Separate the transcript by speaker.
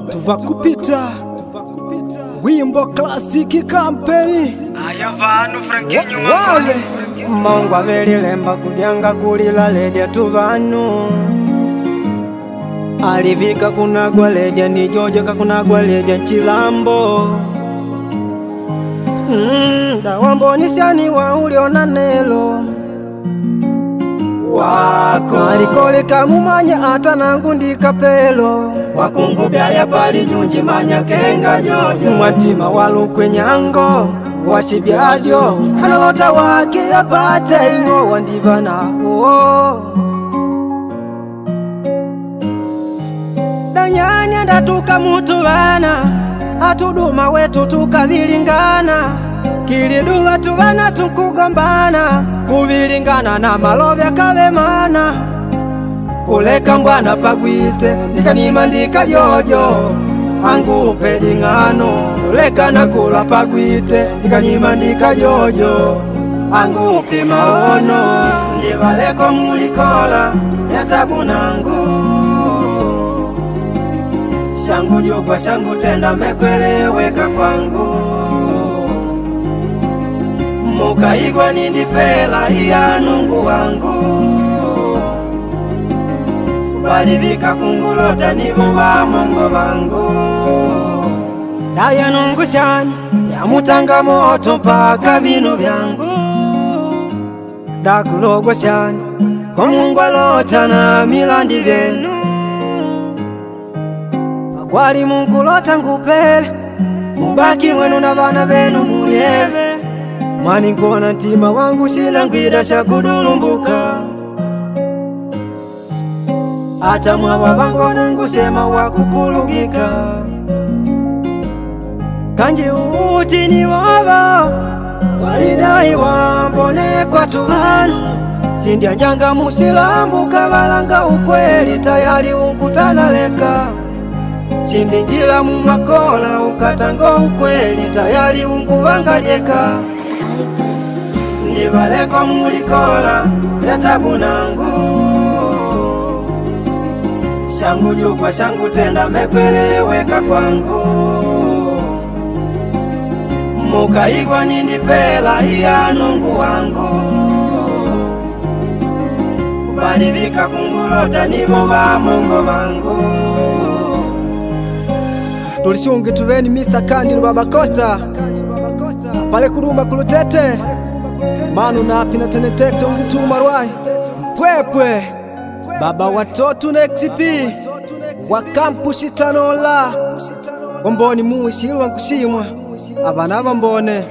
Speaker 1: tuvakupita wimbo klasiki kampeni
Speaker 2: aya vanhu Frankenyu
Speaker 1: wale
Speaker 3: Mungu avelilemba kudyanga kulila ledya tuvanu alivika kunagwa ledya nijojoka kunagwa ledya chilambo dawambonishani wa uliona nelo wako alikoleka mumanya ata nangu ndikapelo wakungubya ya pali nyunji manya kenga nyojo mwatima walukwe nyango washibyadyo analota wake yapate ingo wandivana danyanya ndatuka mutu vana atuduma wetu tukavilingana kiliduwa tuvana tukugombana kuvilingana na malovya kavemana kuleka mbwana pagwite ndikanima ndika jojo angupe dingano kuleka nakula pagwite ndikanima ndika jojo angupe maono ndivaleko mulikola yatabu nangu shangu jukwa shangu tenda mekweleweka kwangu mukaigwa nindipela iya nungu wangu valivika kungulota nivo va mongo vangu daya nungu shani yamutanga moto mpaka vino vyangu dakulogwa shani kwa Mungu alota na milandi vyenu akwali munkulota ngupele mubaki mwenu na vana venu mulieve mwani nkona ntima wangu shina ngwida shakudulumbuka ata mwawa vangona ngusema wakupulugika kanji uti ni wava walidai wambone kwa tuvanu sindya njanga musilambuka valanga ukweli tayari ukutana leka shindi njila mumakola ukatango ukweli tayari unkuvangalyeka ndivaleko mulikola yatabu nangu shangu jukwa shangu tenda mekweleweka kwangu mukaigwa nindipela iya nungu wangu valivika kungulota nivo va mongo vangu
Speaker 1: tulishungi tuveni misa kandi Baba Costa pale kurumba kulutete manu napi na tenetete umtuma rwai pwepwe baba watoto na XP wa kampushi tanola ngomboni muishilwa nkushimwa abana bambone